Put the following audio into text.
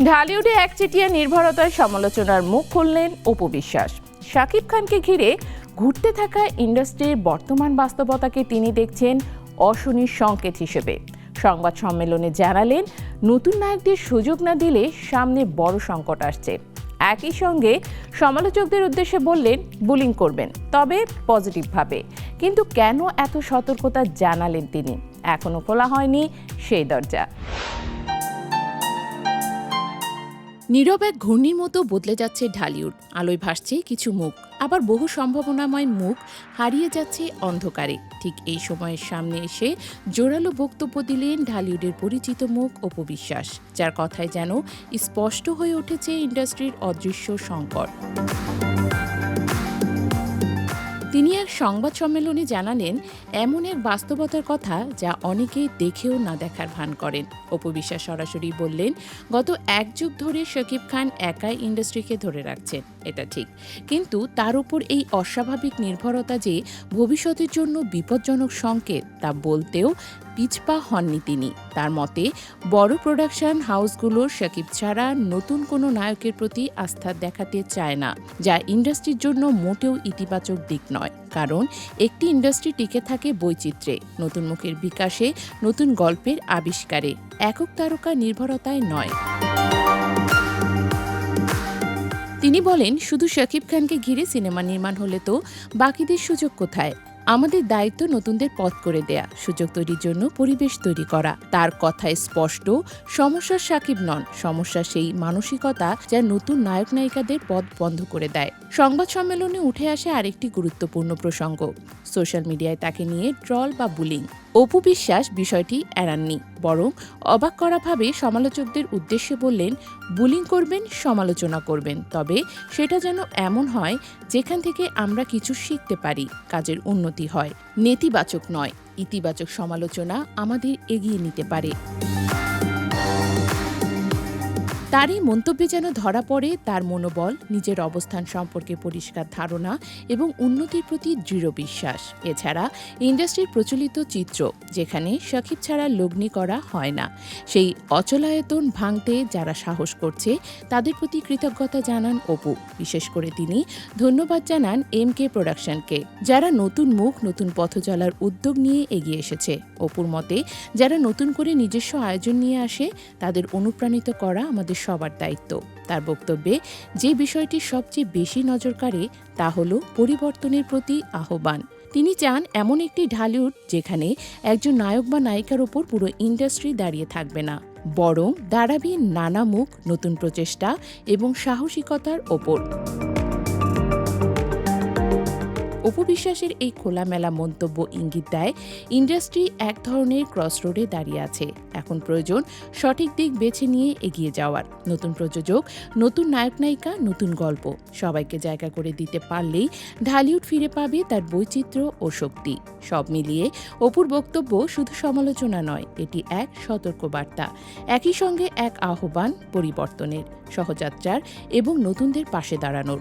ঢালিউডে একচেটিয়া নির্ভরতায় সমালোচনার মুখ খুললেন অপু বিশ্বাস। শাকিব খানকে ঘিরে ঘুরতে থাকা ইন্ডাস্ট্রির বর্তমান বাস্তবতাকে তিনি দেখছেন অশনির সংকেত হিসেবে। সংবাদ সম্মেলনে জানালেন, নতুন নায়কদের সুযোগ না দিলে সামনে বড় সংকট আসছে। একই সঙ্গে সমালোচকদের উদ্দেশ্যে বললেন, বুলিং করবেন, তবে পজিটিভভাবে। কিন্তু কেন এত সতর্কতা জানালেন তিনি? এখনো খোলা হয়নি সেই দরজা। নীরব এক ঘূর্ণির মতো বদলে যাচ্ছে ঢালিউড। আলোয় ভাসছে কিছু মুখ, আবার বহু সম্ভাবনাময় মুখ হারিয়ে যাচ্ছে অন্ধকারে। ঠিক এই সময়ের সামনে এসে জোরালো বক্তব্য দিলেন ঢালিউডের পরিচিত মুখ অপু বিশ্বাস, যার কথায় যেন স্পষ্ট হয়ে উঠেছে ইন্ডাস্ট্রির অদৃশ্য সংকট। তিনি এক সংবাদ সম্মেলনে জানালেন, এমন এক বাস্তবতার কথা যা অনেকেই দেখেও না দেখার ভান করেন। অপু বিশ্বাস সরাসরি বললেন, গত এক যুগ ধরে শাকিব খান একাই ইন্ডাস্ট্রিকে ধরে রাখছেন, এটা ঠিক। কিন্তু তার উপর এই অস্বাভাবিক নির্ভরতা যে ভবিষ্যতের জন্য বিপজ্জনক সংকেত, তা বলতেও পিছপা হননি তিনি। তার মতে, বড় প্রোডাকশন হাউসগুলোর শাকিব ছাড়া নতুন কোনো নায়কের প্রতি আস্থা দেখাতে চায় না, যা ইন্ডাস্ট্রির জন্য মোটেও ইতিবাচক দিক নয়। কারণ একটি ইন্ডাস্ট্রি টিকে থাকে বৈচিত্র্যে, নতুন মুখের বিকাশে, নতুন গল্পের আবিষ্কারে, একক তারকা নির্ভরতায় নয়। তিনি বলেন, শুধু শাকিব খানকে ঘিরে সিনেমা নির্মাণ হলে তো বাকিদের সুযোগ কোথায়? আমাদের দায়িত্ব নতুনদের পথ করে দেয়া, সুযোগ তৈরির জন্য পরিবেশ তৈরি করা। তার কথায় স্পষ্ট, সমস্যা শাকিব নন, সমস্যা সেই মানসিকতা যা নতুন নায়ক নায়িকাদের পথ বন্ধ করে দেয়। সংবাদ সম্মেলনে উঠে আসে আরেকটি গুরুত্বপূর্ণ প্রসঙ্গ, সোশ্যাল মিডিয়ায় তাকে নিয়ে ট্রল বা বুলিং। অপু বিশ্বাস বিষয়টি এড়াননি, বরং অবাক করাভাবে সমালোচকদের উদ্দেশ্যে বললেন, বুলিং করবেন, সমালোচনা করবেন, তবে সেটা যেন এমন হয় যেখান থেকে আমরা কিছু শিখতে পারি, কাজের উন্নতি হয়। নেতিবাচক নয়, ইতিবাচক সমালোচনা আমাদের এগিয়ে নিতে পারে। তার এই মন্তব্যে যেন ধরা পড়ে তার মনোবল, নিজের অবস্থান সম্পর্কে পরিষ্কার ধারণা এবং উন্নতির প্রতি দৃঢ় বিশ্বাস। এছাড়া ইন্ডাস্ট্রির প্রচলিত চিত্র, যেখানে শাকিব ছাড়া লগ্নি করা হয় না, সেই অচলায়তন ভাঙতে যারা সাহস করছে তাদের প্রতি কৃতজ্ঞতা জানান অপু। বিশেষ করে তিনি ধন্যবাদ জানান MK প্রোডাকশনকে, যারা নতুন মুখ, নতুন পথ চলার উদ্যোগ নিয়ে এগিয়ে এসেছে। অপুর মতে, যারা নতুন করে নিজস্ব আয়োজন নিয়ে আসে তাদের অনুপ্রাণিত করা আমাদের সবার দায়িত্ব। তার বক্তব্যে যে বিষয়টি সবচেয়ে বেশি নজর কাড়ে তা হল পরিবর্তনের প্রতি আহ্বান। তিনি চান এমন একটি ঢালিউড যেখানে একজন নায়ক বা নায়িকার ওপর পুরো ইন্ডাস্ট্রি দাঁড়িয়ে থাকবে না, বরং দাঁড়াবে নানা মুখ, নতুন প্রচেষ্টা এবং সাহসিকতার ওপর। অপু বিশ্বাসের এই খোলামেলা মন্তব্য ইঙ্গিত দেয়, ইন্ডাস্ট্রি এক ধরনের ক্রসরোডে দাঁড়িয়ে আছে। এখন প্রয়োজন সঠিক দিক বেছে নিয়ে এগিয়ে যাওয়ার। নতুন প্রযোজক, নতুন নায়ক নায়িকা, নতুন গল্প, সবাইকে জায়গা করে দিতে পারলেই ঢালিউড ফিরে পাবে তার বৈচিত্র্য ও শক্তি। সব মিলিয়ে অপুর বক্তব্য শুধু সমালোচনা নয়, এটি এক সতর্কবার্তা, একই সঙ্গে এক আহ্বান পরিবর্তনের, সহযাত্রার এবং নতুনদের পাশে দাঁড়ানোর।